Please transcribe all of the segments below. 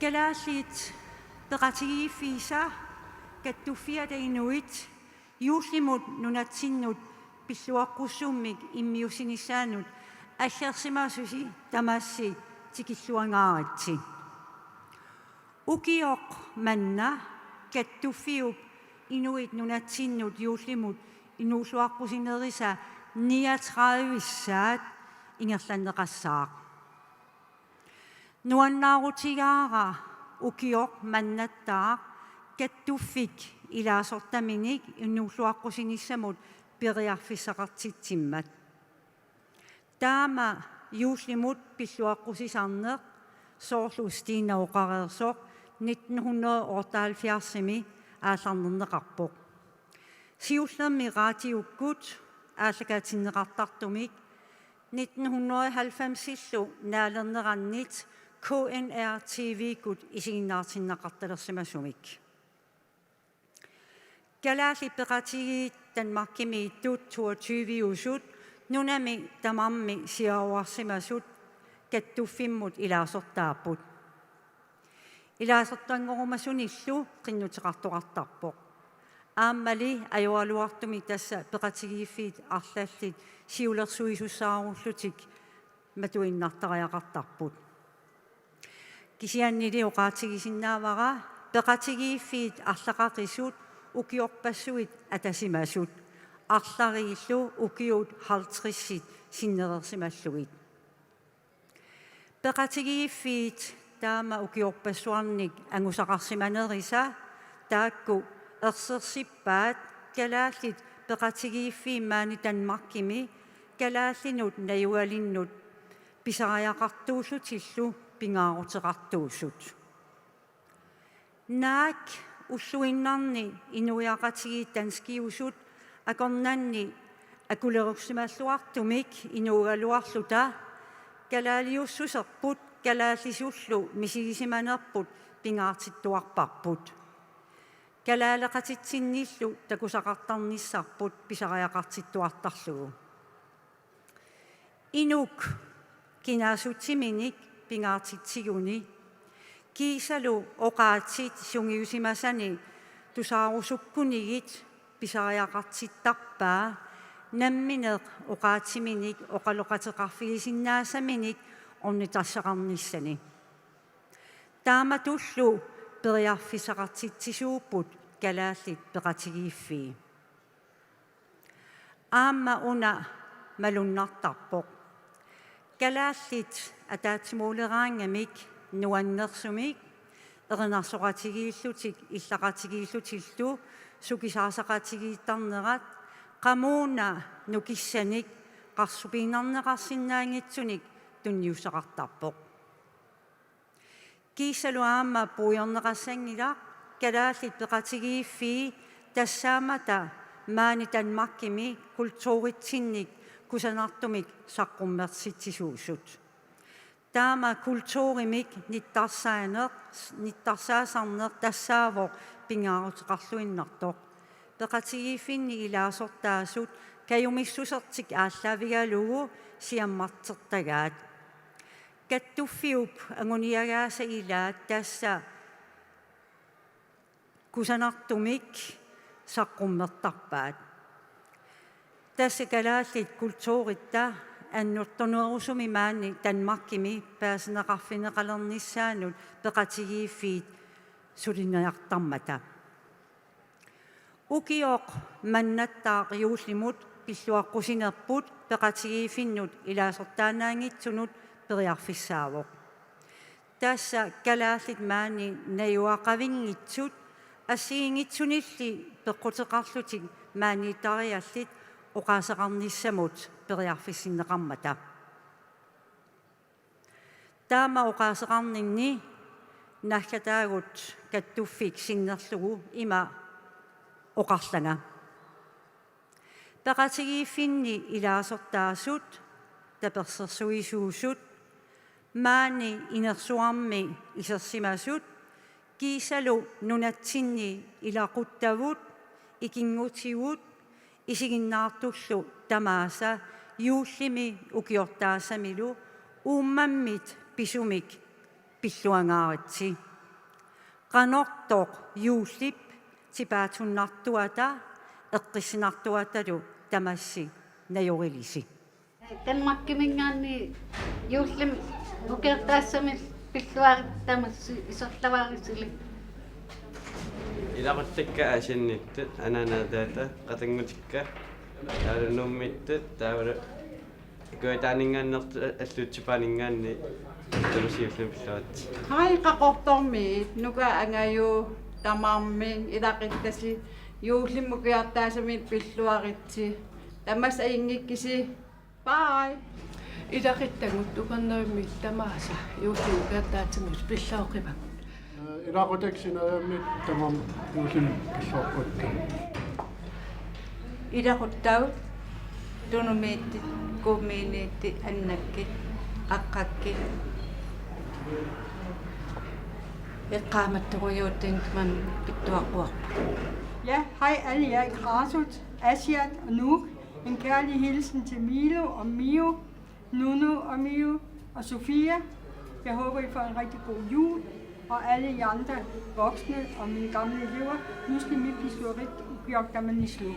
Galaasit peqatigiiffiisa kattufiata inuit juuslimut nunatinnut pilluaqqussummik immiusinissaanut аллерсимаасуси тамаасси тикиллуангааратси укиоқ манна каттуффиуп инуит нунатсиннут юуллимут инуусуаққусинериса 39-issаат ингерланнеқассаақ нуаннаарутигаара укиоқ маннаттаақ каттуффик илаасортаминик инуусуаққусиниссамут периарфиссақартитсиммат таама юуллимут пиллуаққусисарнеқ соорлу стиинауқареерсоқ 1978-ми аалларнернеқарпоқ сиуллерми раатиуккут ааллакаатиннеқартартумик 1990-иллу наалернераннит KNR TV-кут исигиннаартиннақарталерсимасумик галаали пеқатиги Danmarkimi 22-усут нунами тамарми сиауарсимасут каттуффиммут илаасортааппут илаасортангорумасуниллу қиннутеқартоқартарпоқ ааммали аюалуартуми тасса пеқатигииффиит арлаллит сиулерсуисуссааруллутик матуиннартариақартарпут кисианнили оқаатигисиннаавара пеқатигииффиит арлақақисут укиорпассуит атасимасут арларииллу укиут 50-сит синнерерсималлугит пеқатигииффиит таама укиорпассуарник ангусақарсиманериса таакку ерсерсиппаат калааллит пеқатигииффиимаани Danmarkimi калааллинут наюалиннут писариақартууллутиллу пингаарутеқартуусут наак уллуиннарни инуиақатиги танскиусут акорнанни акулеруксималлуартумик инуугалуарлута калаалиуссусерпут калааллисуллу мисигисиманерпут пингаартиттуарпарпут калаалеқатитсинниллу такусақартарниссарпут писариақартиттуартарлугу инук кинаасутсиминик пингаартитсигуни кисалу оқаатит сунгиусимасани тусаарусуккунигит писариақартиттарпаа намминеқ оқаатиминик оқалоқатеқарфигисиннаасаминик орнитарсақарниссани тааматуллу периарфисақартитсисууппут калааллит пеқатигииффии аама уна малуннартарпоқ калааллит атаатсимуулераангамик нуаннерсумик эринарсоқатигииллутик иллақатигииллутиллу сукисаасақатигииттарнерат qamuna nukissanik qarsupiinarneqarsinnaangitsunik tunniussaqartarpoq kiisaluaamma puuyorneqassangilaq kalaallit peqatigiiffii tassaamata maani Danmarkimi kultuuritsinnik kusanartumik saqqummertsitsisuusut taama kultuurimik nittarsaasarneq tassaavoq pingaaruteqarluinnartoq peqatigiiffinni ilaasortaasut kayumissusertik aallavigaalugu siammartertagaat kattuffiup anguniagaasa ilaat tassa kusanartumik saqqummertarpaat tassa kalaallit kultuuritta annurtonerusumi maani Danmarkimi paaseneqarfineqalernissaanut peqatigiiffiit sulineriartarmata укиоқ маннаттаақ юуллимут пиллуаққусинерпут пеқатигииффиннут илаасортаанаангитсунут периарфиссаавоқ таасса калааллит маани наюақавингитсут ассигингитсунилли пеққутеқарлутик маанитариаллит оқаасеқарниссамут периарфиссиннеқармата таама оқаасеқарнинни нахкатаагут каттуффик синнерлугу има оқарлага пеқатигииффинни илаасортаасут таперсерсуисуусут маани инерсуарми исерсимасут кисалу нунатсинни илақуттавут икингутигут исигиннаартуллу тамааса юуллими укиортаасамилу ууммаммит писумик пиллуангааратси qanortoq yuullip tipaatunartuata eqqissinartuatalu tamassi najorilisi. Kanmakkimingaanni yuullim ukertaassami pilluarittamassi isorlavaarisili. Ilaquttikka asinnittut ananaataata qatangutikka taalunummittut taavara kuitaaningaannertu alluutsipaningaanni tamasiullim pilluat. Hai qaqortormi nuka angayu tamaarmin ilaqittasi yuullimukiartaasami pilluaritsi tamas aingikkisi bye. Ilaqittangut uqernermi tamaasa yuullimukiartaatsamis pillauqimak. Ilaqutaksinajammi tamam yuullim pilluarputta. Ilaquttaut tunumiitti kuumiiniitti annakki aqqakki Eqqaamattuquyuuttinkman pittuaquarpu. Ja, hej alle jer i Krasut, Asiat og Nuuk. En kærlig hilsen til Milo og Mio, Nuno og Mio og Sofia. Jeg håber, I får en rigtig god jul. Og alle I andre voksne og mine gamle elever, nu skal mit pisurit ugjort, da man i slå.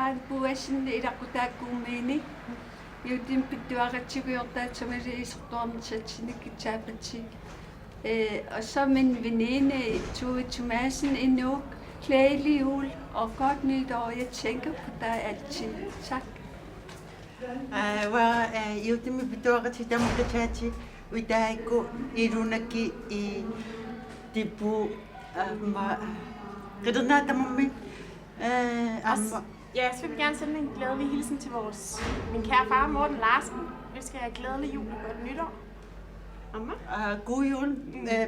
aan puasin ilaqutaakkuumiini yuutim pittuaqatsikuyortaatsamali isertuarnissatsinnikitsaapatsi og så min veninde Tue Thomasen endnu. Glædelig jul og godt nytår. Jeg tænker på dig altid. Tak. Wa yutimi pittuaqati tamuqachaati utaiku irunaki I tipu qidernaatamammi Ja, så vil vi gerne sende en glædelig hilsen til min kære far, Morten Larsen. Vi skal have glædelig jul og godt nytår. Amma? God jul.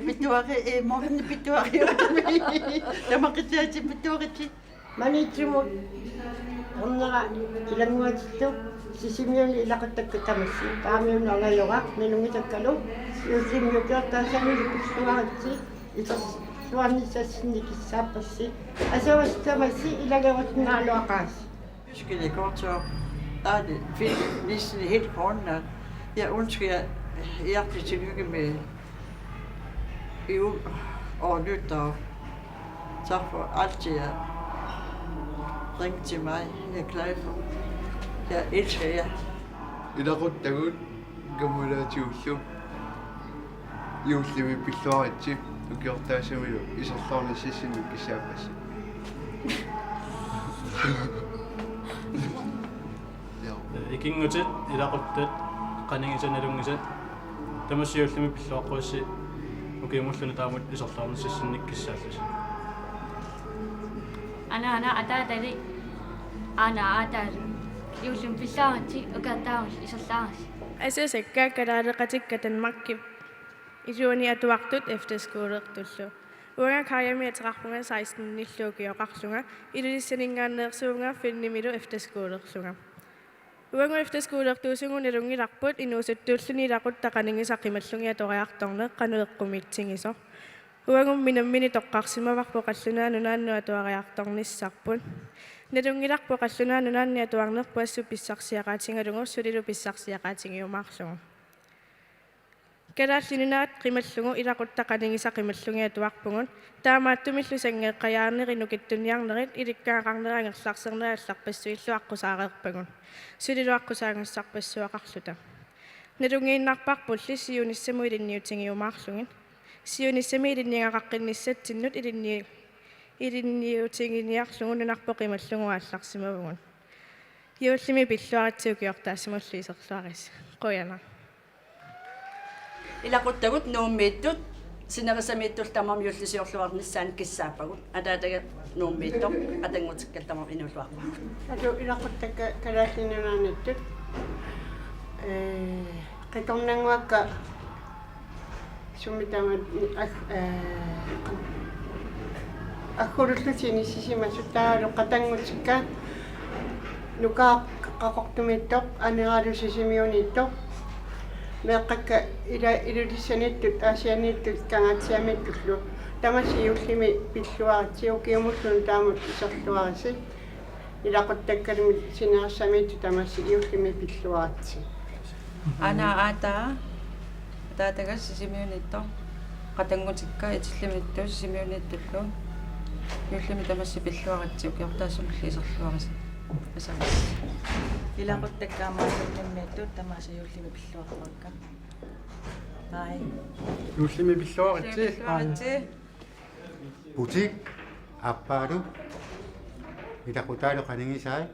Pittuaqi morgen pittuaqi tamuqachaati pittuaqati Manitsumut omnera ilanguatittu sisimiuli ilaqattakka tamassi paamiunna angayora minungitakkalu yuusimmiukiortaasami lipussuaratsi isuarnissassinnikissaapassi asavastamasi ilagerutnaaluaqaasi. Skal jeg godt så finde helt foran. Jeg ønsker jer hjertelig tillykke med jul og nytår. Tak for alt, jer ringe til mig. Jeg er glad for. Jeg elsker jer. Ilaquttagut gamulaatiullu yuullimi pilluaritsi ukiortaasamilu iserlaarnississinnik kisaapassi. Ikingutit ilaquttat qaningisanalungisat tamassiullimi pilluaqqussi ukimulluna taamut iserlaarnississinnik kissaallasi. Ana ataatali. Ana ataali. Yuulim pillaarati ukaataamus iserlaaras. Asasakka kalaaleqatikka tanmakkip. Isuuni atuartut efterskolertullu. Uanga karjami atraqpunga 16 nilluukiyoqarlunga ilulissaningaanneersuunga finnimilu efterskolerlunga. Uanga efterskolertuusungun ilungilarput inuusuttuulluni ilaquttaqaningisaqimallungia toriartorneq qanueqqumitsingiso. Uangum minammini toqqarsimavarpo qallunaa nunaannua tuariartornissarpun. Nalungilarpo qallunaa nunaannia tuarnerpu assu pissarsiaqaatingalungu sulilu pissarsiaqaatingiumaarlungu. Kalaallinunaat qimallungu ilaquttaqaningisaqimallungia tuarpungun taamaattumillu sangeeqqajaarneri nukittunniarnerit ilikkaaqarnerangerlarsernerallarpassuilluaqqusaareerpagun suliluaqqusaaganssarpassuaqarluta. Nalungiinnarparpulli siunissamu ilinniutingiumaarlungin siunissami ilinniangaqaqqinnissatsinnut ilinniutinginiarlungu nunarpoqimallungu aallarsimavugun. Yuullimi pilluaratsiukiortaassamullu iserluaris. Qoyana. Ilaquttagut nuummiittut sinerisamiittul tamam yullisiorluarnissaan kissaapagut ataataga nuummiittor atangutikkal tamam inulluarpa. Atu ilaquttakka kalaallinunaanittut qitornanguakka summitamat аккуллутини сисимасутааlu qatangutsikka nukaaqaqortumittoq aneraalu sisimiuniittoq meeqqakka ilulissanittut aasianiittut kangatsiamittullu tamasi yullimi pilluaritsiukiumullun taamut iserluarisi ilaquttakkalumi sineersamittu tamasi yullimi pilluaritsi Ana aataa taatagas sisimiunitto qatangutikka itillimittu sisimiunittullu yullimi tamassi pilluaritsiukiortaasumulli iserluarisi asamas ilaquttakkaamaasannimmiittu tamasi yullimi pilluarluakka Nei yullimi pilluaritsi butik appaalu ilaqutaalu qaningisaai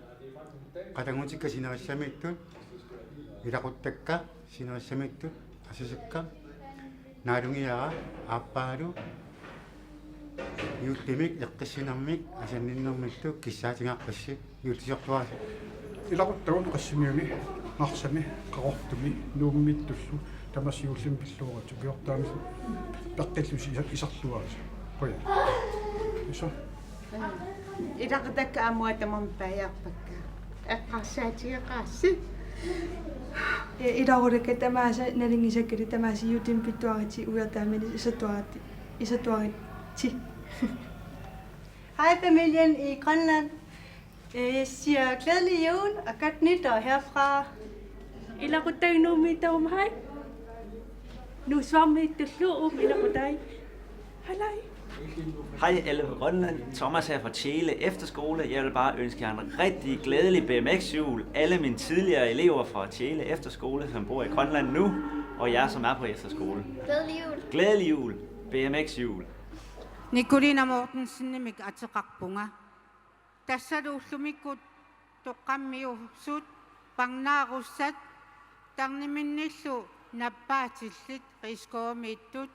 qatangutikka sinerissamittu ilaquttakka sinerissamittu asasakka naalungiara appaalu yuullimik eqqissinarmik asanninnermittu kissaatingaqqassi yuutisortuarasi ilaquttawan qassimiuni arsami qaqortumi nuummittullu tamas yuullim pilluuratsu kiortaami taqqillusi isartuarasi qoya iso ilaqtakka amuatamam paajaarpakka eqqarsaatigeqaassi Idaureka tamaasa nalingisakkali tamaasi yuutim pittuariti uertaamini isatuariti. Hej familien i Grønland. Jeg siger glædelig jul og godt nytår herfra. Ilaquttag nuummiittagum hai. Nuussuarmiittulluum ilaqutai. Halai. Hej alle på Grønland. Thomas her fra Tjele Efterskole. Jeg vil bare ønske jer en rigtig glædelig BMX-jul. Alle mine tidligere elever fra Tjele Efterskole, som bor i Grønland nu, og jer, som er på efterskole. Glædelig jul. Glædelig jul. BMX-jul. Nikolina Mortensen nimik atseqarpunga. Tassaluullumikut toqqammiussut pangnarussat tarniminnillu nappaatillit riskoomiittut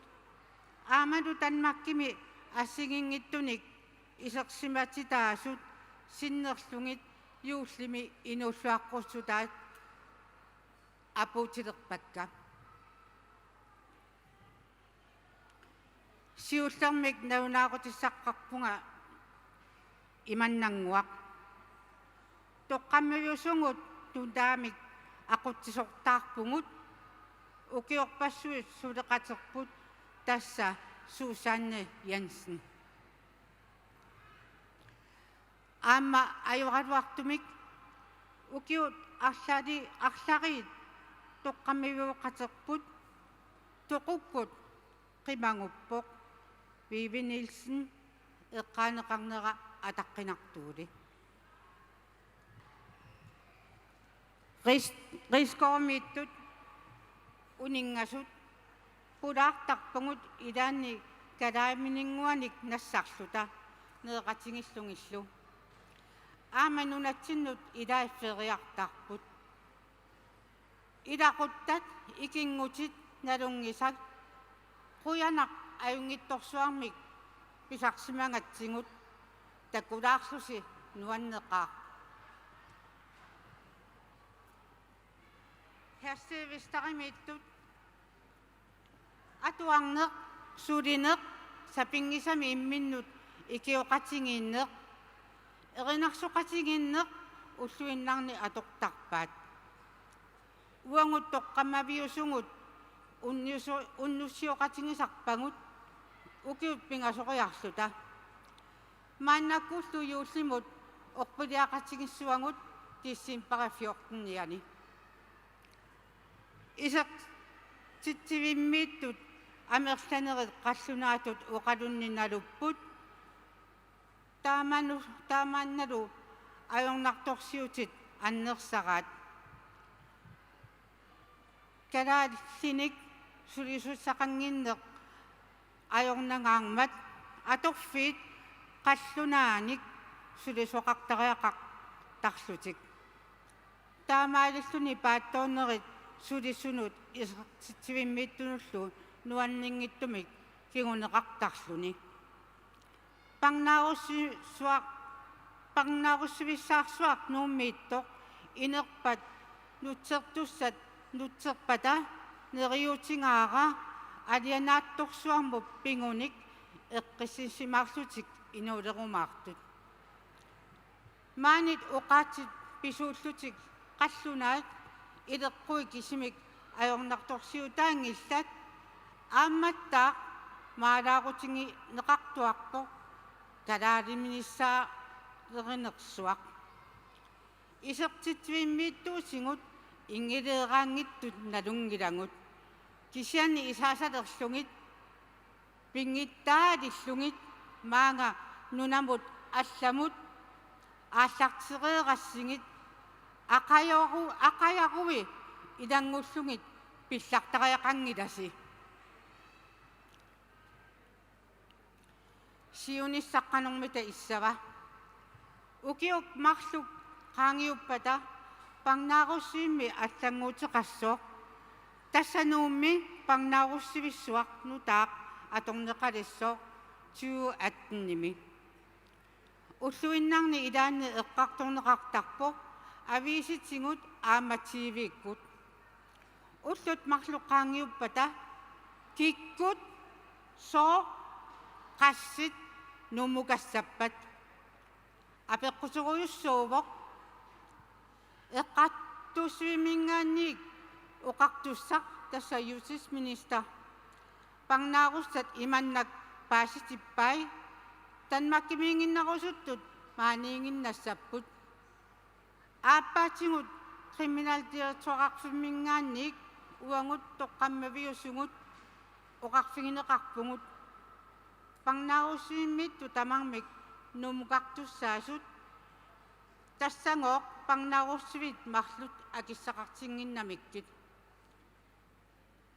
aamanu tanmakkimi assingingittunik isersimatitaasut sinnerlungit juullimi inulluaqqussutaat apuutilerpakka siullermik naunaaqutisaqqarpunga imannanguaq toqqammiusungut tuntaamik aqutsisortaarpungut ukiorpassuit suleqaterput tassa Susanne Jensen amma ajoraluartumik ukiut arlari toqqammiuqaterput toqupput qimanguppoq Vivi Nielsen eqqaaneqarnera ataqqinartuuli riskoormiittut uningasut pulaartarpungut ilaanni kalaaminninguanik nassarluta neeqatingillungillu aamanunatsinnut ilaafferiartarput ilaquttat ikingutit nalungisak quyanaq ajungittorsuarmik pisarsimangatsingut takulaarlusi nuanneqaaq herseevistarimitut atuarneq sulineq sapingisami imminnut ikioqatingiinneq erinarsuqatingiinneq ulluinnarni atoqtarpaat uangut toqqamaviusungut unnussiоqatingisarpangut ukiut pingasoqiarluta maannakkullu yuullimut orpiliaqatigissuangut tissimparafiortenniani isaqtitsivimmiittut amerlanerit qallunaatut uqalunninnalupput taamaannalu ajornartorsiutit annersaraat kalaallinik sulisussaqanginneq ajornangaarmat atorfiit qallunaanik sulisoqartariaqartarlutik taamaalilluni paattoornerit sulissunut isaqtitsivimmiittunullu nuanninngittumik kiguneqartarluni pangnaarussuvissaarsuaq nuummiittoq inerpat nutsertussat nutserpata neriutingaara alianaattorsuarmup pingunik eqqissisimaarlutik inuulerumaartut maanit uqaatit pisuullutik qallunaat ileqquik isimik ajornartorsiutaangillat aammattaaq maalaaqutingi neqartuarpoq kalaaliminissaa lerinersuaq isertitsivimmiittuusingut ingileeraangittut nalungilangut kisiani isaasalerlungit pingittaalillungit maanga nunamut allamut aallartisereerassingit aqayaruvi ilangullungit pillartariaqangilasi siunissaqqanormita issava ukiuk marluk qaangiuppata pangnaarussuimmi allanguuteqassooq tassanuummi pangnaarussuvissuaq nutaaq atorneqalissoq 2018-nimi ulluinnarni ilaanni eqqartorneqartarpoq aviisitsingut aamatiiviikkut ullut marluqqaangiuppata kikkut soo qassit numukassappat apeqqusuruyussuuvoq eqqattussuimingaanniik uqartussaq tassa Justitsminister pangnarussat imannak paasitippai tanmakkimiinginnarusuttut maaniinginnassapпут ааппаатингут криминалдиаторақфиммингаанник уангут тоққаммавиусугут оқарфигинеқарпугут pangnarusuimmit tutamangmik numukaktussaasut tassangooq pangnarussuvit marlut akissaqartinginnamikkit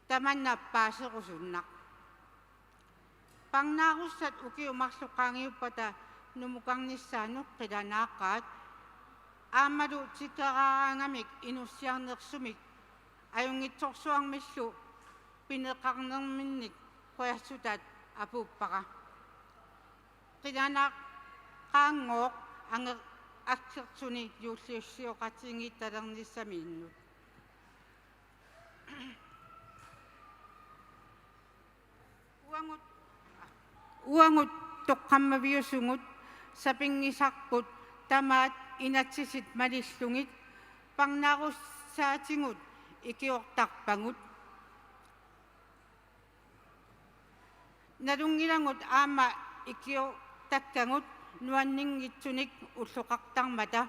tamanna paaserusunnaq pangnarussat ukiumarluqaangiuppata numukannissaanuk qilanaaqaat aamalu tikaraangamik inussiarnersumik ajungitsorsuarmillu pineqarnerminnik qoyassutat apuuppaqa qilanaaq qaangooq aksertsuni yuulliussiuqatigittalernisamiinnut uangut toqqammaviusungut sapingisarput tamaat inatsisit malillungit pangnarussaatingut ikiortarpangut nalungilangut aama ikiortakkangut nuanninngitsunik ulluqartarmata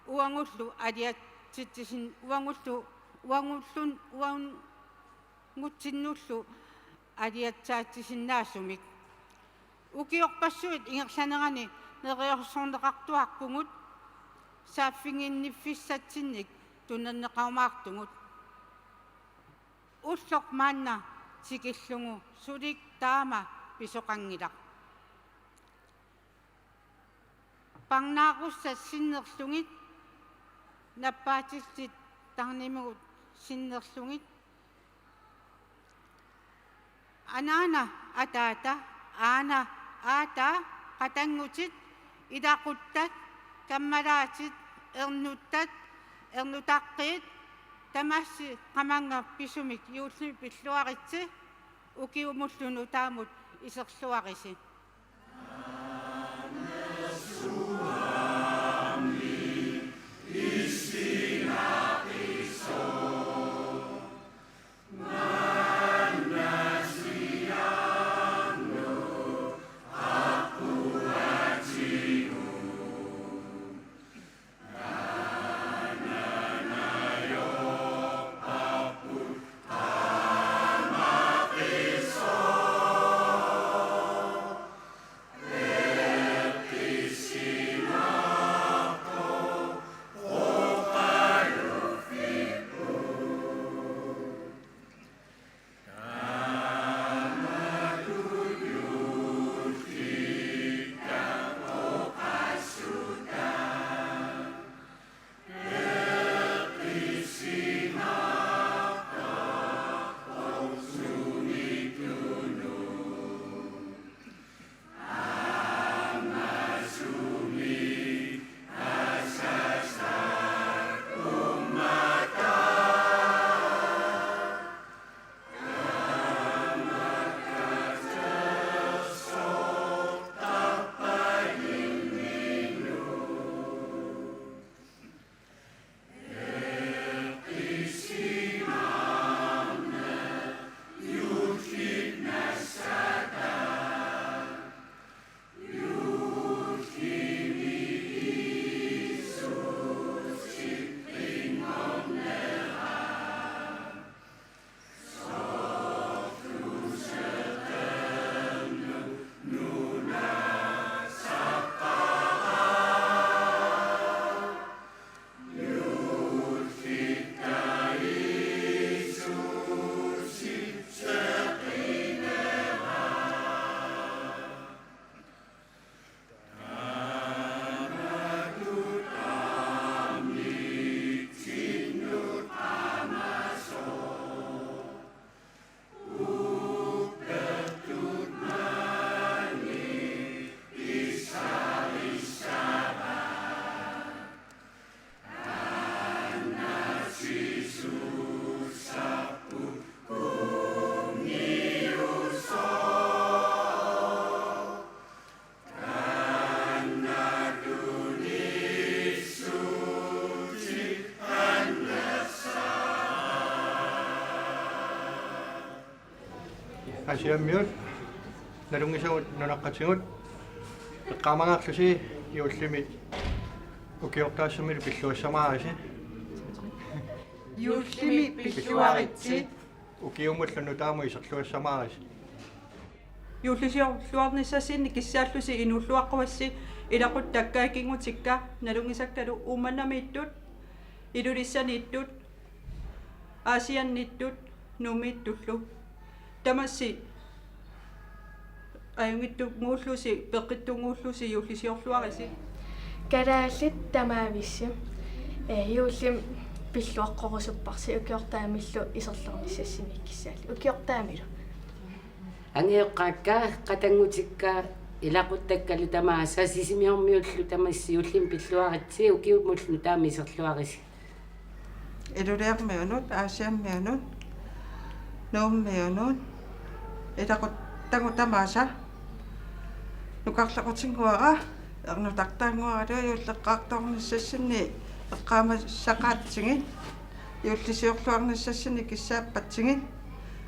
uangullu aliatsittisin uangutsinullu aliatsaattisinnaasumik ukiorpassuit ingersanerani neriorsorneqartuarpungut saaffinginniffissatsinnik tunnerneqaumaartungut ulloq maanna sikillungu sulik taama pisoqangilaq pangnaqussa sinnerlungit nappaatillit tarnimugut sinnerlungit anaana ataata aana aata qatangutit ilaquttat kammalaatit ernuttat ernutaqqit tamassi qamanga pisumik yuullumi pilluaritsi ukiumullunu taamut iserluarisi asiammiut nalungisagut nunaqqatigut eqqaamangаарlusi iullimi ukiortaassumil pilluassamaarisi Iullimi pilluaritsit ukiumullunu taamu iserluassamaarisi юуллисиорлуарниссасинни киссааллуси инуллуаққуасси илақут таккаакингутикка налунгисакталу уманнамииттут илулиссанииттут аасианниттут нумииттуллу тамасси аюнгиттугмууллуси пеққиттугмууллуси юуллисиорлуариси калааллит тамаависси юуллим пиллуаққорусуппарси укиортаамиллу исерлорнissassini киссаалли укиортаамилу ангеоққааккаа қатангутиккаа илақуттаккалу тамаа сасисимиормиуллу тамассиуллим пиллуаритси укиуммуллу таами исерлуариси илулиармиунут аасиаммиунут нууммиунут илақут тангутамааса нукарлақутингуара ернутартаангуаралуа юуллеққарторнissassini эққаама сақаатсиги юуллисиорлуарнissassini киссааппатсиги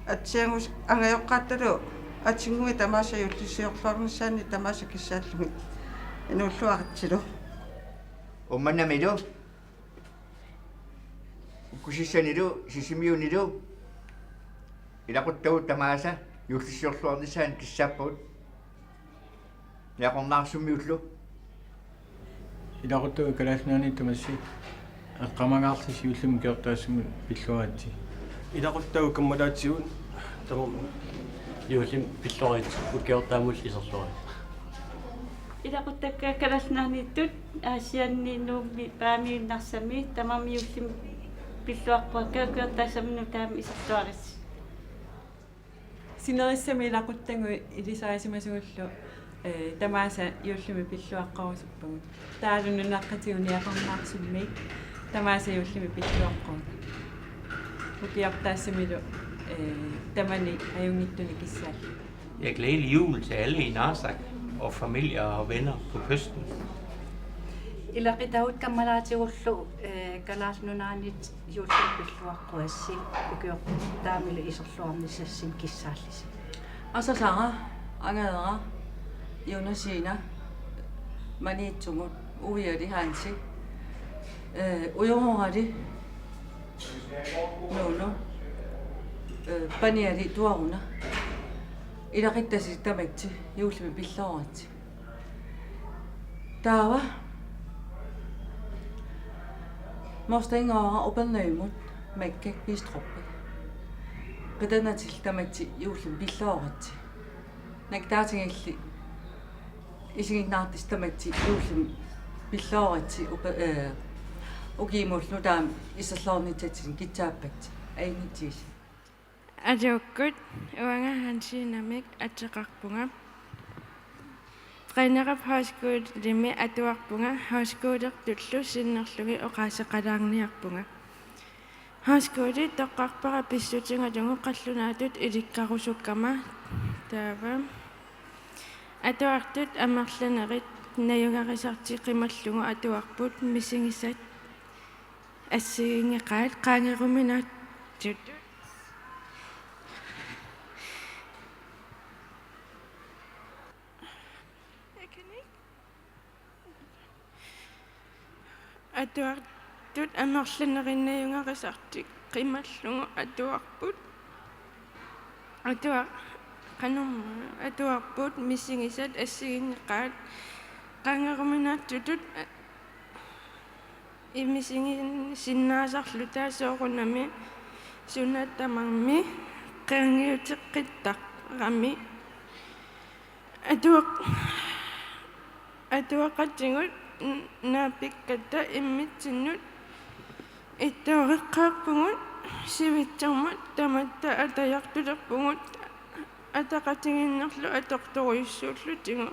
атсиангус ангайоққаатталу атингуи тамааса юуллисиорлуарнissaani тамааса киссааллуги инуллуаритсилу умманнамилу кусиссанилу сисимиунилу илақуттагу тамааса юуллисиорлуарнissaani киссааппут яқорнаарсумиуллу илақуттагу калааснаани тамасси эққамагаарлис юуллим кеортаассуми пиллуаатси илақуттагу каммалаатсигун тамам юуллим пиллорит укиортаамул исерлуа илақуттакка калааснааниттут аасианнинуумми паамиуннарсами тамам юуллим пиллуарпа кеортаассамну таами исерлуарис синериссами илақуттагу илисаасимасугуллу тамааса юуллими пиллуаққарусуппагут таалунунаққатигуниақарнаарсумми тамааса юуллими пиллуаққару укиартаассамилу тамани аюнгиттуни киссаал. Glædelig jul til alle i Narsaq og familier og venner på kysten. Ilaqitaut kamalaatiullu kalaasnunaanit yuullim pilluaqquassi ukiortaamilu iserluarnissassin kissaallis. Asasara angadera Jonasina maniitsugut uviali hansi ujororali nono paniali tuaruna ilaqittasi tamakti yuullimi pillorati taava Morstengora upanøymut Mække Bistruppe. Qitanatil tamakti yuullimi pillorati Naktatingilli isiginnaartis tamakti yuullimi pillorati ukiimullu taam iserlornitatin kitaappakti ainitiis Ajokkut uanga hansinamik atseqarpunga Trainerap High limi atuarpunga hauskoolertullu sinnerlugi oqaaseqalaarniarpunga Hauskooli toqqarpara pissutingalungu qallunaatut ilikkarusukkama taava atuartut amerlanerit nayungarisarti qimallugu atuarput misingissat assigingeqaat qaangeruminaatut atuartut amerlanerinnayungarisarti qimallugu atuarput atuarput misingissat assigingeqaat qaangeruminaatutut imisingin sinnaasarlu taasoorunami sunattamarmi qaangiuteqqittaqrami atuaqatingut naapikkatta immitsinnut ittaoriqqaarpungut sivitsermat tamatta atayartulerpungut ataqatinginnerlu atortoruissuullutingu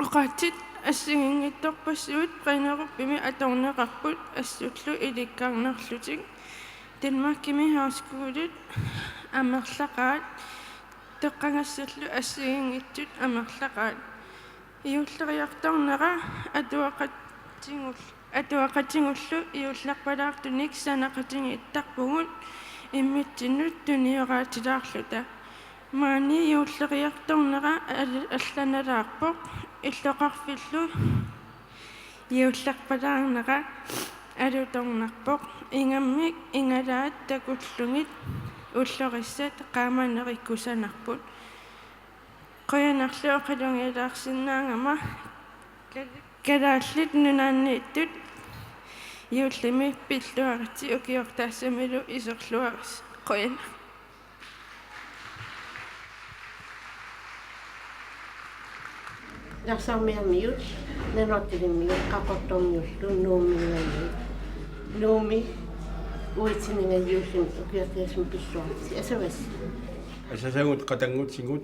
oqaatit ассигингиттарпассуут qaineruppimi atorneqarput ассуллу иликкаарнерлутик Danmarkimi hauskoolit амерлaqaat теққангассаллу ассигингиттут амерлaqaat иуллериарторнера атуақатингуллу иулларпалаартуник санақатинги иттарпугут иммитсиннут туниораатилаарлута маани иуллериарторнера алланалаарпоқ иллоқарфиллу иулларпалаарнера алуторнарпоқ ингаммик ингалаат такуллугит уллориссат qaamanerikkusanarput qoyanarlu qalungilaarsinnaangama kalaallit nunaanniittut iullimi pilluariti ukiortaassamilu isorluaris qoyana Narsaamiamiut nanottilimiut qaqortormiullu nuumiuami nuumi uitsiningayuullum ukiortaasum pilluariti asavas асасагут qatangutsingut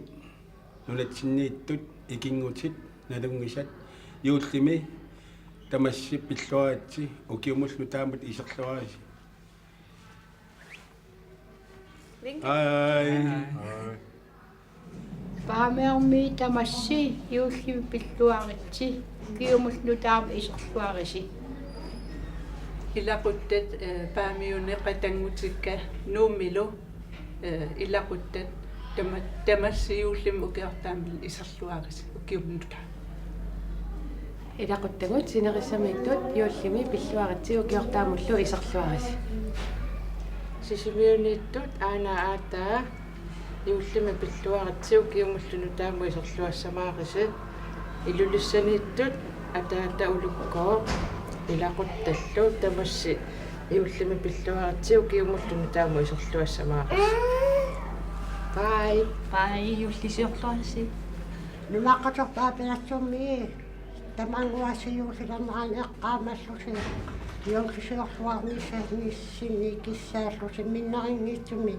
nunatsinniittut ikingutit nalungisat yuullimi tamassi pilluaratsi ukiumullu taamut iserluarisi ai Paamearmi tamassi yuullimi pilluaritsi kiumullu taam iserluarisi Ilaquttat paamiunne qatangutikka nuummilu ilaquttat tamassiuullim ukiartaamil iserluaris ukiumnuta Ilaquttangut sinerissamiittut yuullimi pilluaritsi ukiortaamullu iserluaris Sisimiuniittut aana aataa yuullimi pilluaritsi ukiumullunu taamu iserluassamaarisi ilulissaniittut ataata ulukkoo ilaquttallu tamassi yuullimi pilluaritsi ukiumullunu taamu iserluassamaarisi Pai yullisiorluarisi nunaqatorpaapilatsummi tamanguassiyuusilanaan eqqaamallusi yuullisiorluarnissanissinni kissaallusi minnaringiitsumi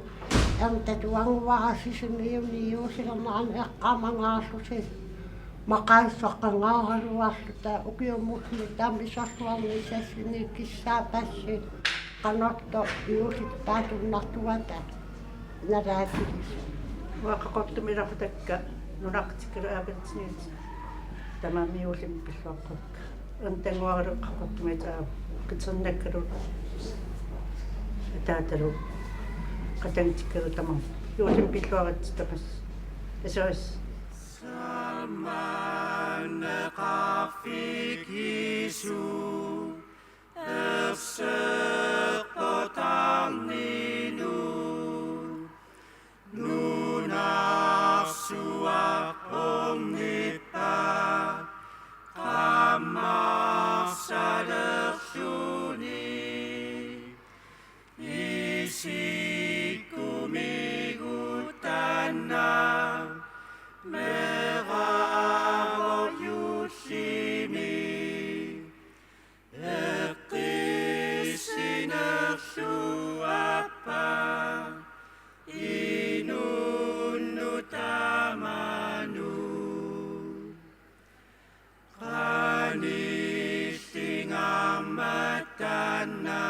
tatuanguarasisimiuni yuusilanaan eqqaamangaarlusi maqaissoqqangaaraluarluta ukiumullu taamisorluarnissassini kissaapassi qanotto yuusittaatunnartuata naraatilis Waaqaqortumilartakka nunaqtikkilaapitsniit tamamiullim pilluaqqukka antanguarilu qaqortumitaa qitsernakkalu ataatalu qatangtikkalu tamam yuullim pilluarat tapas asas Sammanne qaffikisu erseqotanginu Nunasua omnipa Kamasadershuni Isikumigutana Meravo yushimi Ekisinersuapa Inunnutamanu Qanistingammatana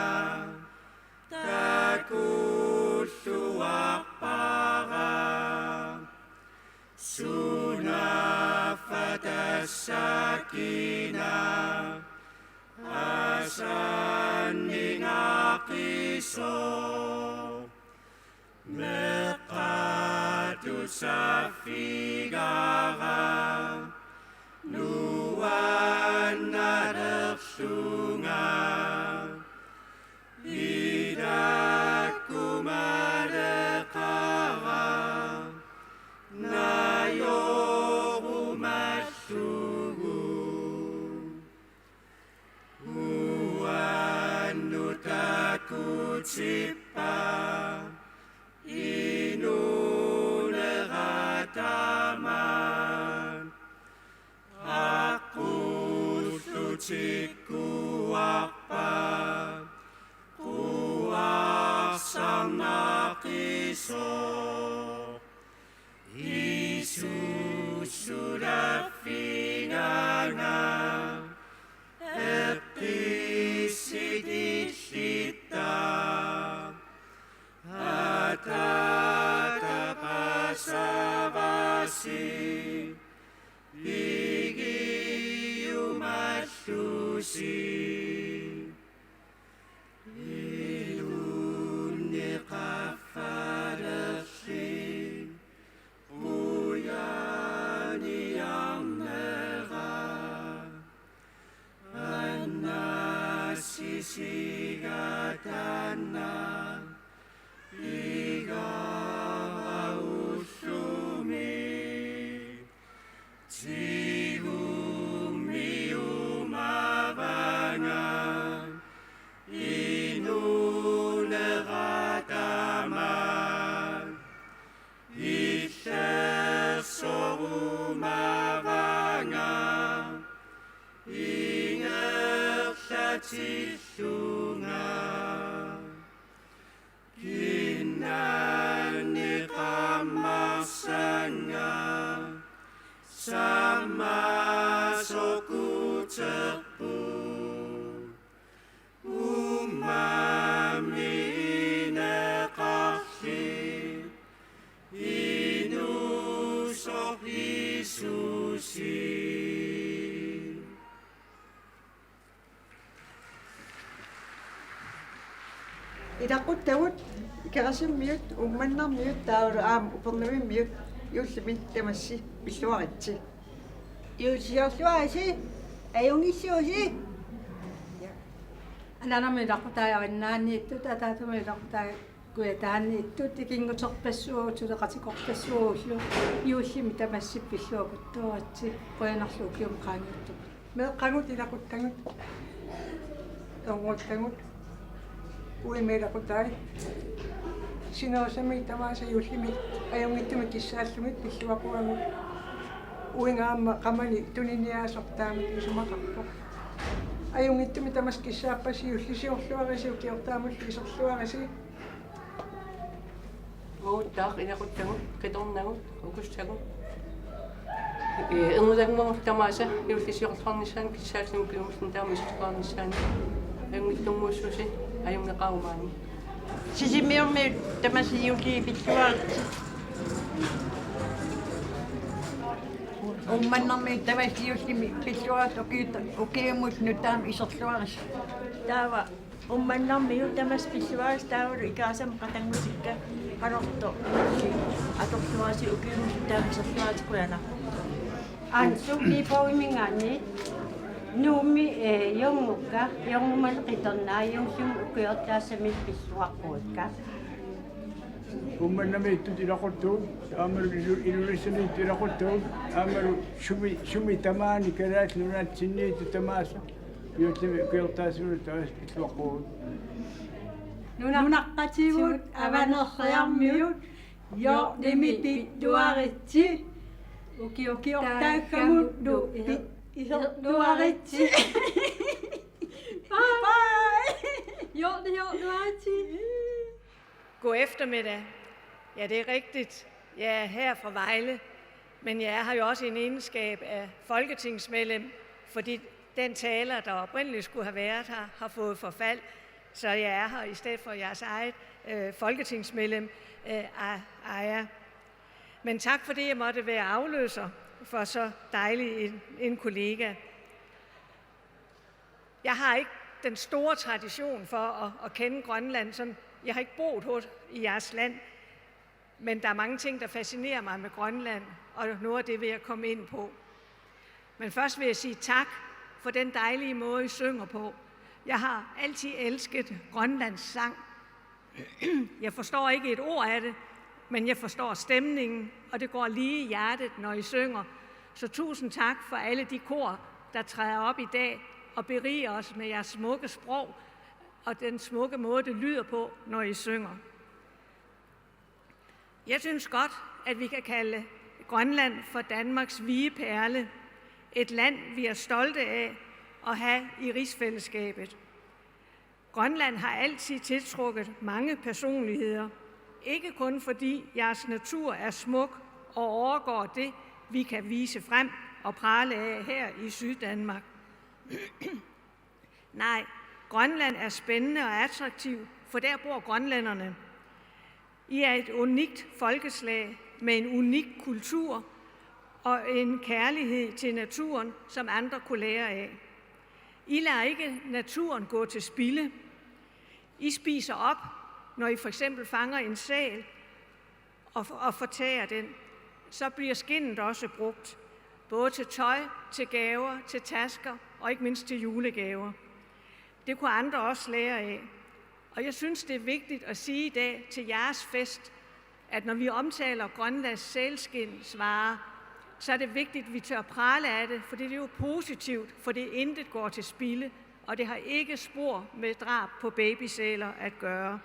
Takulluappara Sunafatassakina Asanningaqiso Meqatu safigara nuannadersunga idakumadekara nayorumassugu uannutakutsipa Inunegataman Aqullutikuappa Kuassangaqiso Isusudafingana Eqqisidishita Atatapasavasi Vigiumassusi Ilunniqaffadersi Uyaniangera Annasisigatana Igara ullumi tillunga Kinani qamasanga Sama soku terpu Umami neqahli Inusoh Isusi Idaqut kerasimmiut ummannarmiut taulu aam upernuimmiut yuullimi tamassi pilluaritsi yuusiorluarisi ajungissuusi ananami laqutaajarinnaanniittut ataatumi laqutaaj kuataanniittut ikingutorpassuutuleqatikorpassuullu yuullimi tamassi pilluakuttuaratsi qoyanarlu kium qaangiuttut meeqqagut ilaquttagut onguttagut uimeilaqutaai sinersami tamaasa yuullimi ajungittumi kissaallumit pilluaquagut uingaamma qamani tuniniaasortaamit isumaqarpo ajungittumi tamas kissaappasi yullisiorluarisi ukiortaamullu isorluarisi Muuttaa inaquttagut qitornagut ukustagut ernutakmorlu tamaasa yullisiorluarnissaan kissaallumu kiumullu taamisutqaarnissaan ajungittummuussusi ajunneqarumaani Sisimiormi tamasi yulli pilluaritsi Ummannarmi tamasi yullimi pilluarat ukiumullu taam isorluaris taava ummannarmi tamas pilluaris taavalu ikaasam qatangutikka qanorto atorluarisi ukiumullu taam isorluaris kuyana Ansukni paumingaani nuumi yongukka yongumal qitornaa yongsium ukiortaasami pilluaqquukka ummannamiittut ilaquttuut aamalu ilulisaniit ilaquttuut aamalu sumi tamaani kalaat nunaatsinniitu tamaasa yuullimi ukiortaasami taas pilluaqquut nunaqqatigut avanerriarmiut yo'nimi pittuaritsi ukiortaakkamuttu isorluaritsi Jordi. God eftermiddag. Ja, det er rigtigt. Jeg er her fra Vejle, men jeg er her jo også i en egenskab af folketingsmedlem, fordi den taler, der oprindeligt skulle have været her, har fået forfald. Så jeg er her i stedet for jeres eget folketingsmedlem, Aya. Men tak for det, jeg måtte være afløser for så dejlig en kollega. Jeg har ikke den store tradition for at kende Grønland. Sådan, jeg har ikke boet i jeres land, men der er mange ting, der fascinerer mig med Grønland, og noget af det vil jeg komme ind på. Men først vil jeg sige tak for den dejlige måde, I synger på. Jeg har altid elsket Grønlands sang. Jeg forstår ikke et ord af det, men jeg forstår stemningen, og det går lige i hjertet, når I synger. Så tusind tak for alle de kor, der træder op i dag og beriger os med jeres smukke sprog og den smukke måde, det lyder på, når I synger. Jeg synes godt, at vi kan kalde Grønland for Danmarks vigeperle. Et land, vi er stolte af at have i rigsfællesskabet. Grønland har altid tiltrukket mange personligheder. Ikke kun fordi jeres natur er smuk og overgår det, vi kan vise frem og prale af her i Syddanmark. Nej, Grønland er spændende og attraktiv, for der bor grønlænderne. I er et unikt folkeslag med en unik kultur og en kærlighed til naturen, som andre kunne lære af. I lader ikke naturen gå til spilde. I spiser op, når I for eksempel fanger en sæl og fortærer den. Så bliver skindet også brugt, både til tøj, til gaver, til tasker og ikke mindst til julegaver. Det kunne andre også lære af. Og jeg synes, det er vigtigt at sige i dag til jeres fest, at når vi omtaler Grønlands sælskindsvarer, så er det vigtigt, at vi tør prale af det, for det er jo positivt, for det intet går til spilde, og det har ikke spor med drab på babysæler at gøre.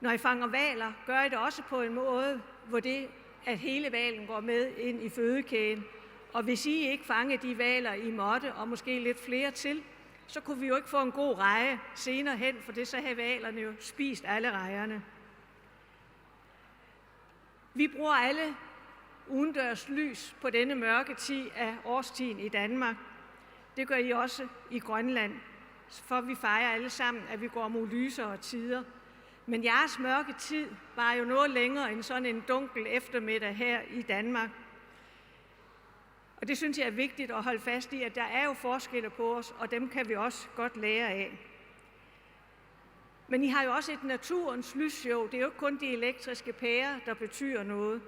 Når I fanger hvaler, gør I det også på en måde, hvor det, at hele hvalen går med ind i fødekæden. Og hvis I ikke fanger de hvaler, I måtte, og måske lidt flere til, så kunne vi jo ikke få en god reje senere hen, for det så havde hvalerne jo spist alle rejerne. Vi bruger alle udendørs lys på denne mørke tid af årstiden i Danmark. Det gør I også i Grønland, for vi fejrer alle sammen, at vi går mod lysere tider. Men jeres mørke tid var jo noget længere end sådan en dunkel eftermiddag her i Danmark. Og det synes jeg er vigtigt at holde fast i, at der er jo forskelle på os, og dem kan vi også godt lære af. Men I har jo også et naturens lysshow. Det er jo ikke kun de elektriske pærer, der betyder noget.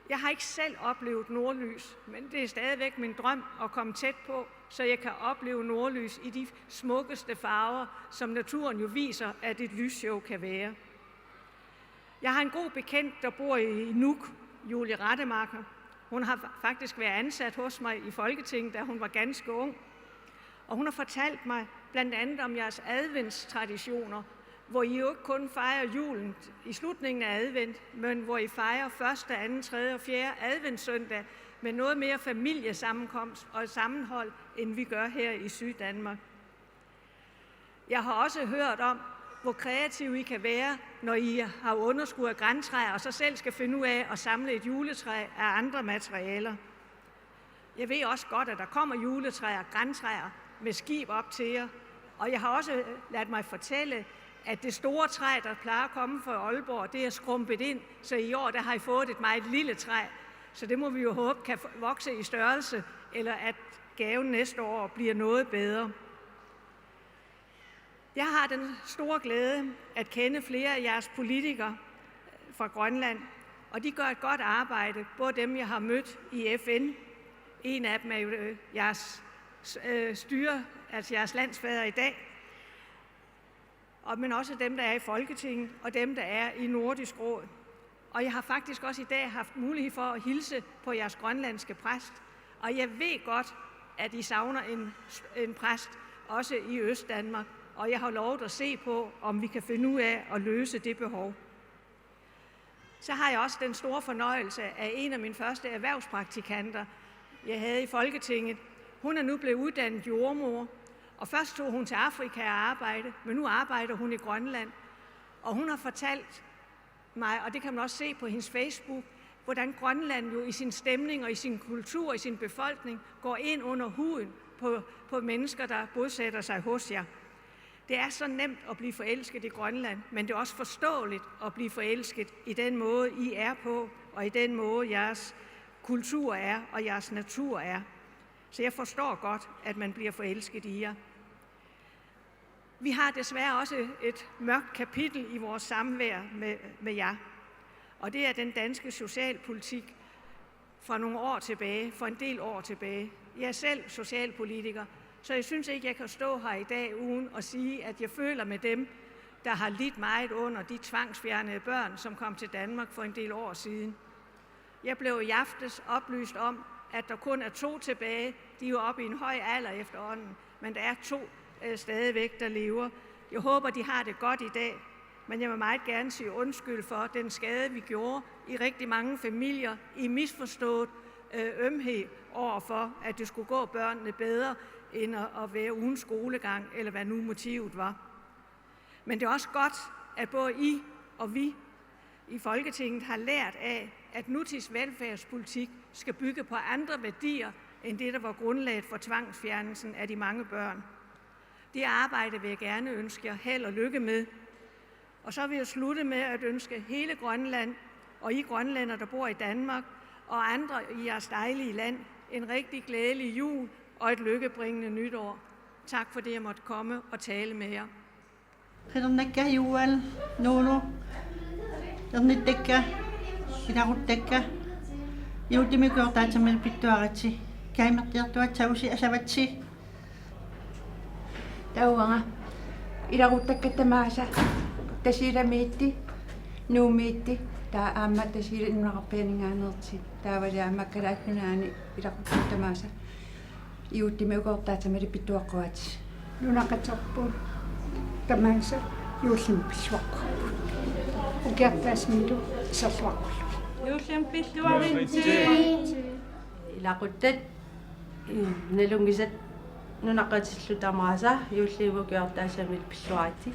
Jeg har ikke selv oplevet nordlys, men det er stadigvæk min drøm at komme tæt på, så jeg kan opleve nordlys i de smukkeste farver, som naturen jo viser, at et lysshow kan være. Jeg har en god bekendt, der bor i Nuuk, Julie Rattemacher. Hun har faktisk været ansat hos mig i Folketinget, da hun var ganske ung. Og hun har fortalt mig blandt andet om jeres adventstraditioner, hvor I jo ikke kun fejrer julen i slutningen af advent, men hvor I fejrer 1., 2., 3. og 4. adventssøndag med noget mere familiesammenkomst og sammenhold, end vi gør her i Syddanmark. Jeg har også hørt om, hvor kreative I kan være, når I har underskud af grantræer, og så selv skal finde ud af at samle et juletræ af andre materialer. Jeg ved også godt, at der kommer juletræer og grantræer med skib op til jer, og jeg har også ladet mig fortælle, at det store træ, der plejer at komme fra Aalborg, det er skrumpet ind, så i år der har I fået et meget lille træ. Så det må vi jo håbe kan vokse i størrelse, eller at gaven næste år bliver noget bedre. Jeg har den store glæde at kende flere af jeres politikere fra Grønland, og de gør et godt arbejde, både dem, jeg har mødt i FN. En af dem er jo jeres styre, altså jeres landsfader i dag, men også dem, der er i Folketinget, og dem, der er i Nordisk Råd. Og jeg har faktisk også i dag haft mulighed for at hilse på jeres grønlandske præst, og jeg ved godt, at I savner en præst, også i Østdanmark, og jeg har lovet at se på, om vi kan finde ud af at løse det behov. Så har jeg også den store fornøjelse af en af mine første erhvervspraktikanter, jeg havde i Folketinget. Hun er nu blevet uddannet jordmor, og først tog hun til Afrika og arbejde, men nu arbejder hun i Grønland. Og hun har fortalt mig, og det kan man også se på hendes Facebook, hvordan Grønland jo i sin stemning og i sin kultur og i sin befolkning går ind under huden på mennesker, der bosætter sig hos jer. Det er så nemt at blive forelsket i Grønland, men det er også forståeligt at blive forelsket i den måde, I er på, og i den måde, jeres kultur er, og jeres natur er. Så jeg forstår godt, at man bliver forelsket i jer. Vi har desværre også et mørkt kapitel i vores samvær med jer, og det er den danske socialpolitik fra nogle år tilbage, for en del år tilbage. Jeg er selv socialpolitiker, så jeg synes ikke, jeg kan stå her i dag uden at sige, at jeg føler med dem, der har lidt meget under de tvangsfjernede børn, som kom til Danmark for en del år siden. Jeg blev i aftes oplyst om, at der kun er 2 tilbage. De er jo oppe i en høj alder efterhånden, men der er 2 stadigvæk, der lever. Jeg håber, de har det godt i dag, men jeg vil meget gerne sige undskyld for den skade, vi gjorde i rigtig mange familier, i misforstået ømhed overfor, at det skulle gå børnene bedre, end at være uden skolegang, eller hvad nu motivet var. Men det er også godt, at både I og vi i Folketinget har lært af, at nutids velfærdspolitik skal bygge på andre værdier, end det, der var grundlaget for tvangsfjernelsen af de mange børn. Det arbejde vil jeg gerne ønske jer held og lykke med. Og så vil jeg slutte med at ønske hele Grønland, og I grønlænder, der bor i Danmark, og andre i jeres dejlige land, en rigtig glædelig jul og et lykkebringende nytår. Tak for det, jeg måtte komme og tale med jer. Qidernakka jual nuunu ernitakka silaruttakka juutimikuortaatamal pittuarati kaimertiartuat asavatsi tauanga ilaruttakka tamaasa tasilamiitti nuumiitti taa aamma tasilinunaqarpianingaanерти taavaliaammakkalaakkunaani ilaruttakka tamaasa juutimikuortaatamal pittuaqqaati nunaqatorpu tamaasa juullimpilluaqqu ukiartaasmilu iserluaqqulu juullimpilluarinti ilaquttat nalungisat нунаққатиллу тамааса юулливукиортаасамит пиллуаати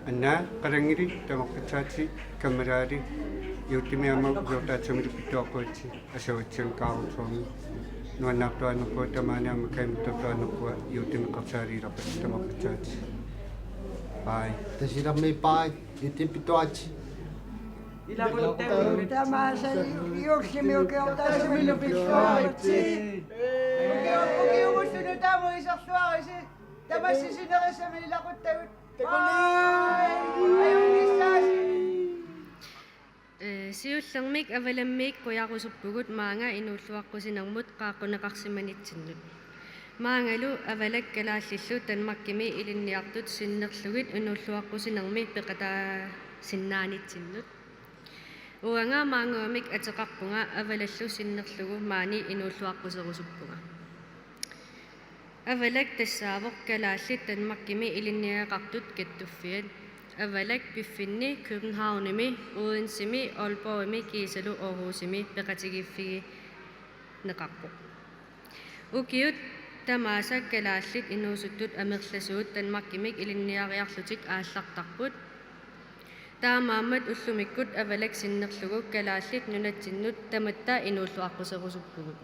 анна қалангили тамаққатсаати каммалаали юуттимиама угиортаатсамит пиллуаққуатси асаватсиан каарутуами нуаннаартуанерпуа тамааниама каймиттартуанерпуа юуттимеқарсаалииларпат тамаққатсаати бай тасиларми бай юттим пиллуаати Тамааса юуллимиукиортаасамилу пиллуаати Ukiumussunu tamu isarluarisi tamassisinerisami ilaquttavut Siullermik avalammik qujarusuppugut maanga inuulluaqqusinaermut qaaqqunneqarsimanitsinlut. Maangalu avalak kalaallillu Danmarkimi ilinniartut sinnerlugit inuulluaqqusinermi peqataa sinnaanitsinlut. Uanga maanguamik ateqarpunga avalallu sinnerlugu maani inuulluaqquserusuppunga. Avalak tassaavoq kalaallit Danmarkimi ilinniaqartut kattuffiat. Avalak biffinni Københavnimi, Odensemi, Aalborgimi, Kiisalu, Aarhusimi peqatigiffi neqarpu. Ukiut tamaasa kalaallit inuusuttut amerlasuut Danmarkimik ilinniariarlutik aallartarput. Taamaammat ullumikkut avalak sinnerlugu kalaallit nunatsinnut tamatta inuulluaqquserusuppugut.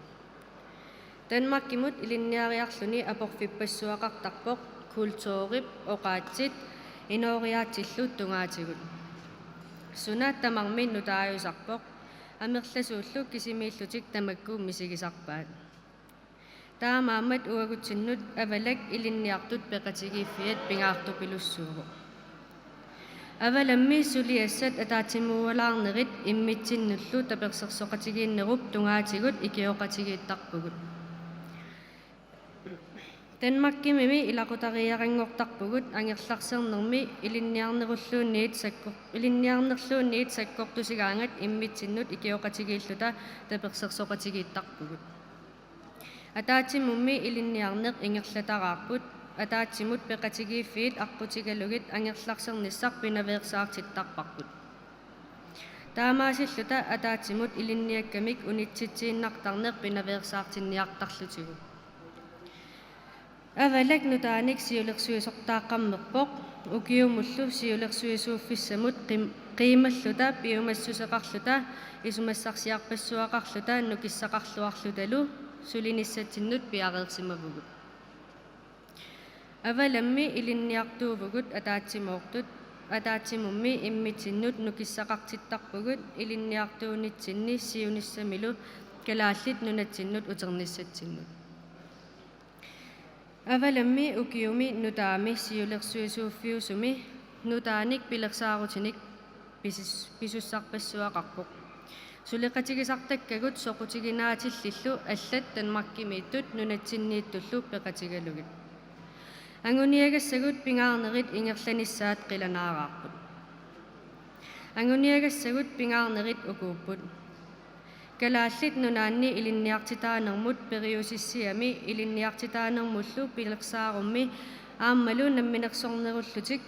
Danmarkimut ilinniariarluni aporfipassuaqartarpoq kultuurip oqaatsit Inoriatillut tungaatigut. Suna tamarmin nutaajusarpoq amerlasuullu kisimiillutik tamakku misigisarpaat. Taamaammat uagutsinnut avalak ilinniartut peqatigiffiat pingaartupilussuuruq. Avalammi suliassat ataatimuualaarnerit immitsinnullu tapersersoqatigiinnerup tungaatigut ikioqatigiittarpugut. Danmarkimimi ilaqutariarangortarpugut angerlarsernermi ilinniarnerluunniit sakkortusigaangat immitsinnut ikioqatigiilluta tapersersoqatigiittarpugut. Ataatimummi ilinniarneq ingerlataraarput ataatimut peqatigiiffiit arqutigalugit angerlarsernissaq pinaveersaartittarparput. Taamaasilluta ataatimut ilinniakkamik unitsitsiinnartarneq pinaveersaartinniartarlutigu. Avalak nutaanik siulersuisortaaqqammerpoq ukiumullu siulersuisuuffissamut qiimalluta piumassuseqarluta isumassarsiarpassuaqarluta nukissaqarluarlutalu sulinissatinnut piareersimavugut. Avalammi ilinniartuuvugut ataatimoortut ataatimummi immitinnut nukissaqartittarpugut ilinniartuunitsinni siunissamilu kalaallit nunatsinnut uternissatsinnut. Avalammi ukiumi nutaami siulersuisuuffiusumi nutaanik pilersaarutinik pisussarpassuaqarpoq. Suleqatigisartakkagut soqutiginaatillilu allat Danmarkimiittut nunatsinniittullu peqatigalugit. Anguniagassagut pingaarnerit ingerlanissaat qilanaaraarput. Anguniagassagut pingaarnerit ukuupput. Kalaallit nunaanni ilinniartitaanermut periusissiami ilinniartitaanermullu pilersaarummi aammalu namminersornerullutik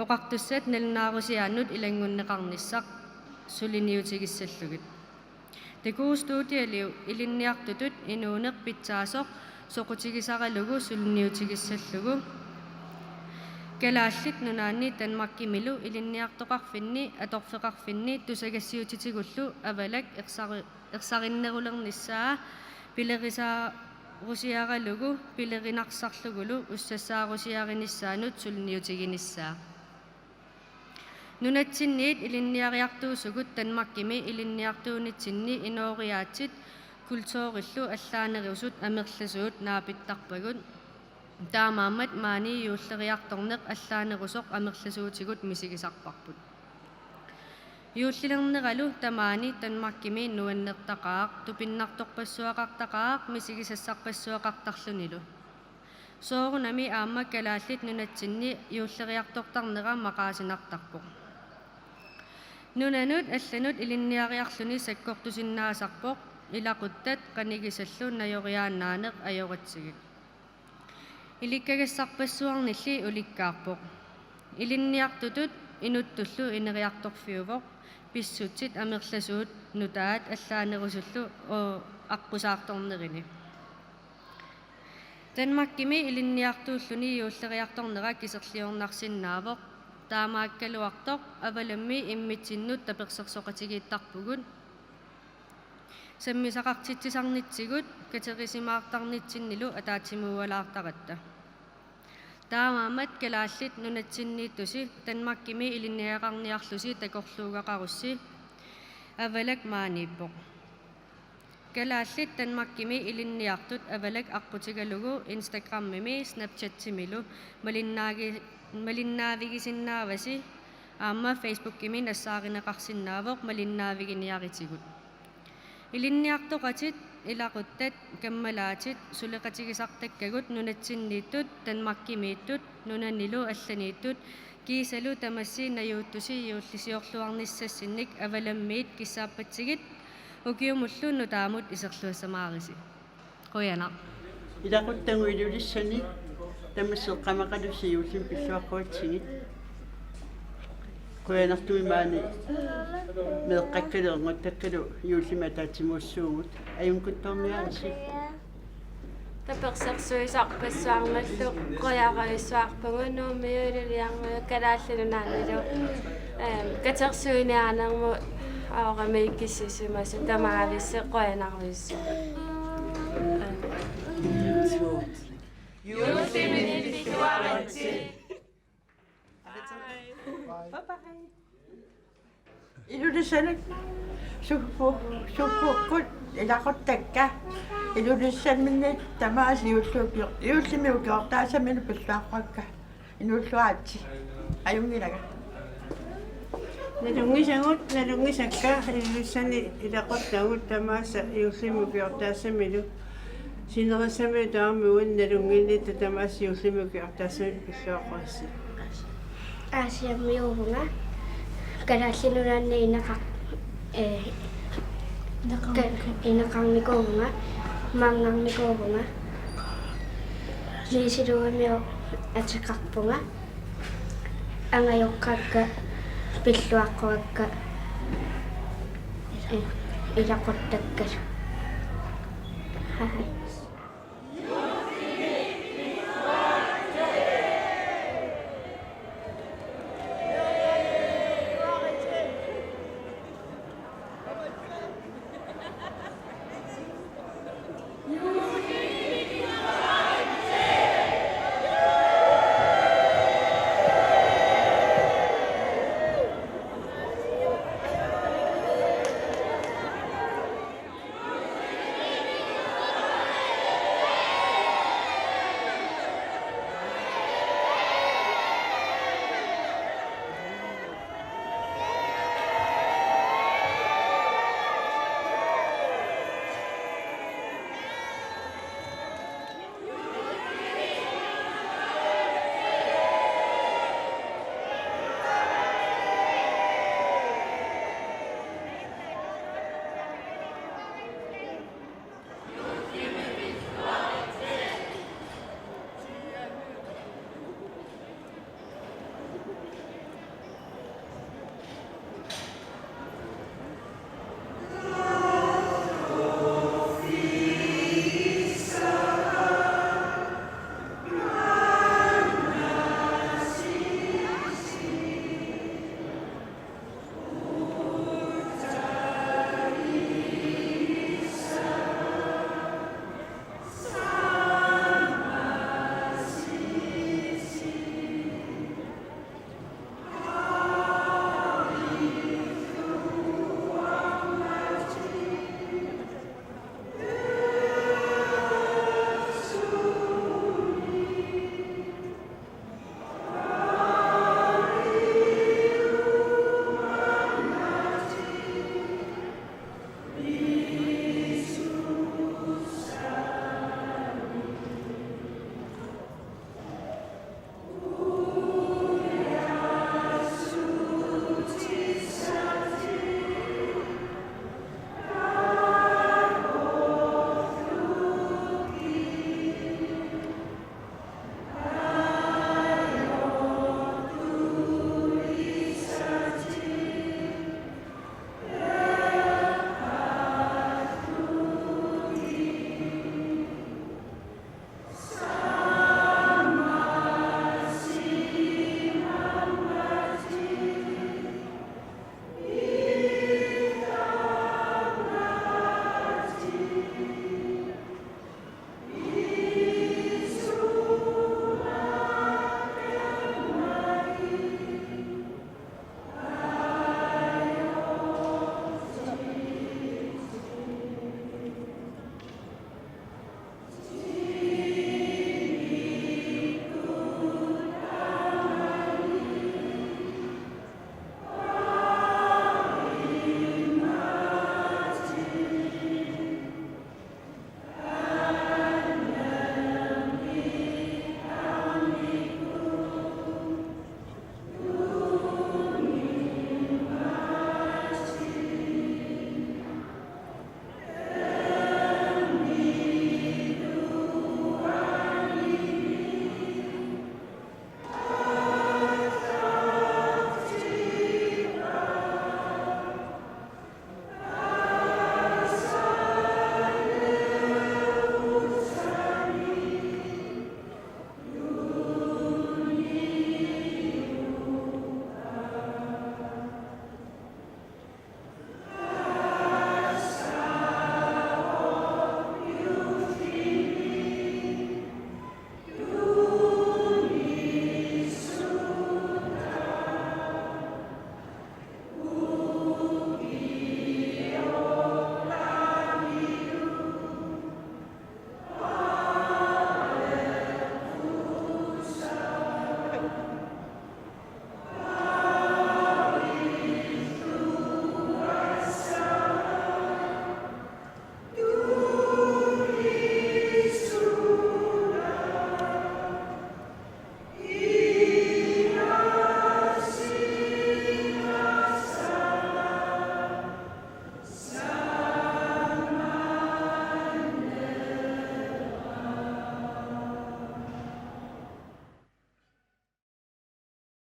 oqartussat nalnaarusiaannut ilangunneqarnissaq suliniutigissallugit. Takuustuutialiu ilinniartutut inuuneq pitsaasoq soqutigisaralugu suliniutigissallugu. Kalaallit nunaanni Danmarkimilu ilinniartoqarfinni atorfeqarfinni tusagassiutitigullu avalak ersarinneralernissaa pilerisarusiaralugu pilerinaqsarlugulu ussasaarusiarinissaanut suliniutiginissaa. Nunatsinniit ilinniariartuusugut Danmarkimi ilinniartuunitsinni inooriaatsit kultuurillu allaanerusut amerlasuut naapittarpagut. Taamaammat maani yuulleriartorneq allaanerusoq amerlasuutigut misigisarparput. Yuullilerneralu tamaani Danmarkimi nuannertaqaaq tupinnartorpassuaqartaqaaq misigisassarpassuaqartarlunilu. Soorunami aamma kalaallit nunatsinni yuulleriartortarnera maqaasinartarpoq. Nunanut allanut ilinniariarluni sakkortusinnaasarpoq ilaquttat qanigisallu najoriaannaaneq ajoratsigit. Ilikkagassarpassuarnilli ulikkaarpoq. Ilinniartutut inuttullu ineriartorfiuvoq pissutsit amerlasuut nutaat allaanerusullu aqqusаарtornerini. Danmarkimi ilinniartuulluni iulleriartornera kiserliornarsinnaavoq таамааккалуартоқ аваламми иммитсиннут таперсерсоқатигииттарпугут саммисақартитсисарнитсигут катерисимаартарнитсиннилу атаатсимууалаартаратта таамаамат калааллит нунатсиннииттуси танмаккими илинниақарниарлуси такорлуугақарусси авалак мааниппоқ калааллит танмаккими илинниартут авалак аққутигалугу инстаграммими снапчатсимилу малиннаавигисиннааваси аама фейсбуккими нассааринеқарсиннаавоқ малиннаавигиниаритигут илинниартоқатит илақуттат каммалаатит сулеқатигисартаккагут нунатсиннииттут танмаккимииттут нунаннилу алланииттут кисалу тамасси наюуттуси юуллисиорлуарниссассинник аваламмиит киссааппатсигит укиумуллуунну таамут исерлуассамаариси қояна илақуттангу илулиссани тамассеқ қамақалусиуллим пиллуаққуатсигит қоянартуи маани меэққаккалеэрнгаттаккалу юуллима таатсимууссуугут аюнкутторниараси таперсерсуисарпассуарналлу қояраиссуарпагу нуумиулилиарму калааллунунаанилу катерсуиниаанерму аорамаиккиссисимасу тамаависсе қоянарвиссу Ilulissani suppukut ilaquttakka ilulissannit tamaas iulluupior iullimiukiortaasaminu pillaaqquakka inulluaatsi ajungilaga nalungisakka ilulissani ilaquttagut tamaasa iullimukiortaassamilu sinerisami taamuun nalungillita tamaas iullimukiortaassamilu pillaaqquassi Asiamiuvunga kalaallinunaanni inaqarnikuuvunga maangarnikuuvunga niisiluamio atiqarpunga angajoqqakka pilluaqquvakka ilaquttakkalu